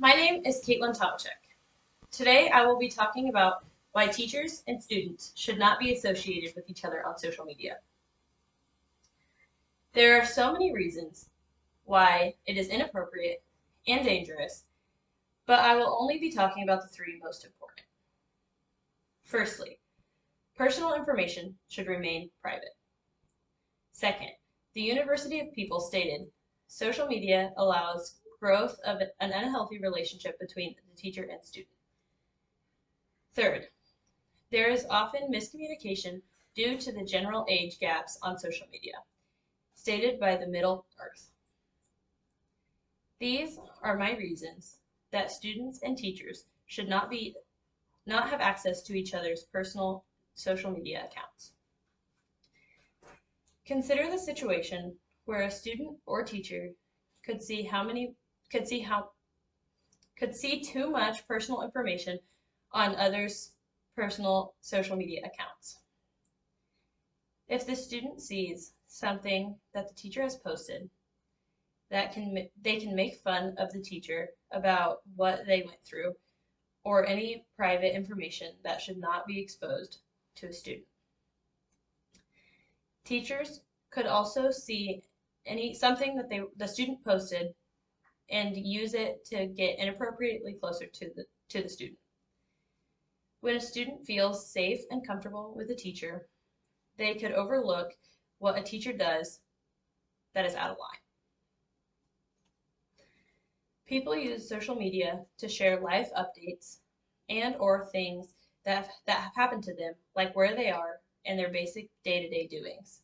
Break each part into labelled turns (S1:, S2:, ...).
S1: My name is Caitlin Tomczyk. Today I will be talking about why teachers and students should not be associated with each other on social media. There are so many reasons why it is inappropriate and dangerous, but I will only be talking about the three most important. Firstly, personal information should remain private. Second, the University of People stated, social media allows growth of an unhealthy relationship between the teacher and student. Third, there is often miscommunication due to the general age gaps on social media, stated by the Middle Earth. These are my reasons that students and teachers should not have access to each other's personal social media accounts. Consider the situation where a student or teacher could see how many could see how could see too much personal information on others' personal social media accounts. If the student sees something that the teacher has posted, they can make fun of the teacher about what they went through or any private information that should not be exposed to a student. Teachers could also see something that the student posted and use it to get inappropriately closer to the student. When a student feels safe and comfortable with a teacher, they could overlook what a teacher does that is out of line. People use social media to share life updates and or things that have happened to them, like where they are and their basic day-to-day doings.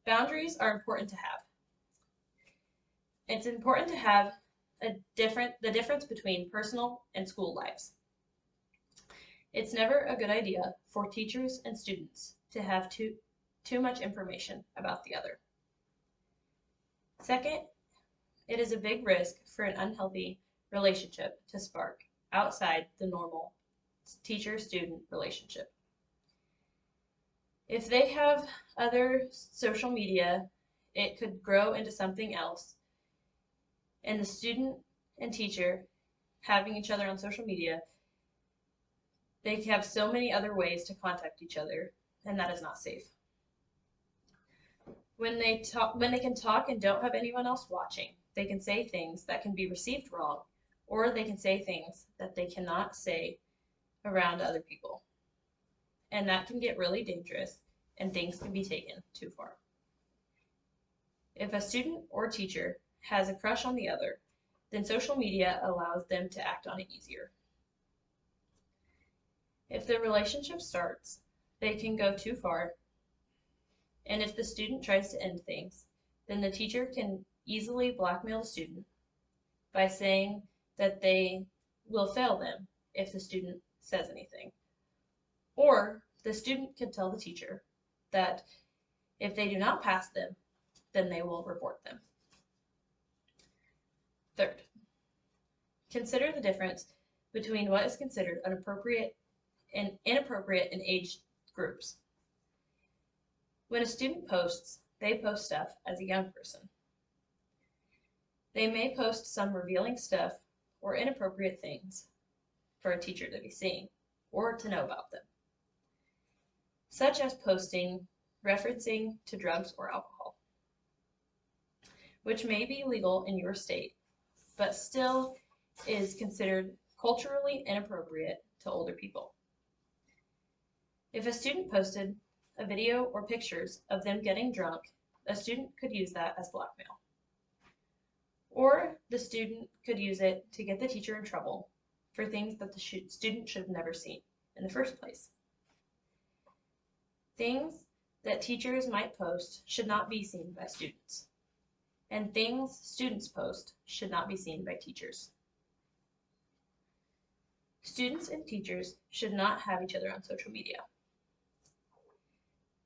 S1: Boundaries are important to have. It's important to have the difference between personal and school lives. It's never a good idea for teachers and students to have too much information about the other. Second, it is a big risk for an unhealthy relationship to spark outside the normal teacher-student relationship. If they have other social media, it could grow into something else, and the student and teacher having each other on social media, they have so many other ways to contact each other, and that is not safe. When they can talk and don't have anyone else watching, they can say things that can be received wrong, or they can say things that they cannot say around other people. And that can get really dangerous, and things can be taken too far. If a student or teacher has a crush on the other, then social media allows them to act on it easier. If the relationship starts, they can go too far, and if the student tries to end things, then the teacher can easily blackmail the student by saying that they will fail them if the student says anything. Or the student can tell the teacher that if they do not pass them, then they will report them. Third, consider the difference between what is considered inappropriate in age groups. When a student posts, they post stuff as a young person. They may post some revealing stuff or inappropriate things for a teacher to be seeing or to know about them, such as posting referencing to drugs or alcohol, which may be legal in your state, but still is considered culturally inappropriate to older people. If a student posted a video or pictures of them getting drunk, a student could use that as blackmail. Or the student could use it to get the teacher in trouble for things that the student should have never seen in the first place. Things that teachers might post should not be seen by students, and things students post should not be seen by teachers. Students and teachers should not have each other on social media.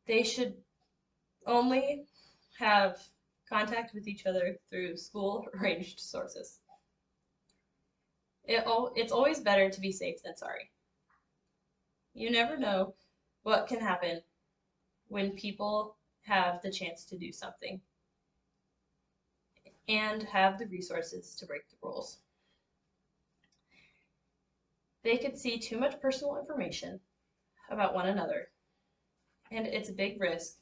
S1: They should only have contact with each other through school arranged sources. It's always better to be safe than sorry. You never know what can happen when people have the chance to do something. and have the resources to break the rules. They could see too much personal information about one another, and it's a big risk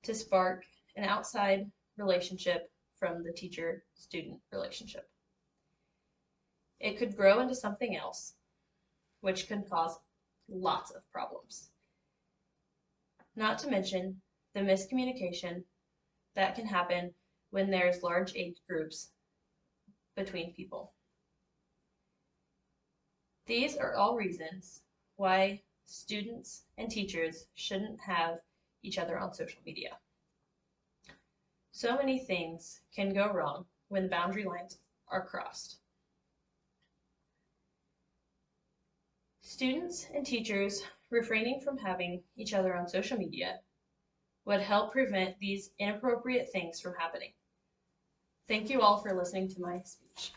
S1: to spark an outside relationship from the teacher-student relationship. It could grow into something else, which can cause lots of problems. Not to mention the miscommunication that can happen when there's large age groups between people. These are all reasons why students and teachers shouldn't have each other on social media. So many things can go wrong when boundary lines are crossed. Students and teachers refraining from having each other on social media would help prevent these inappropriate things from happening. Thank you all for listening to my speech.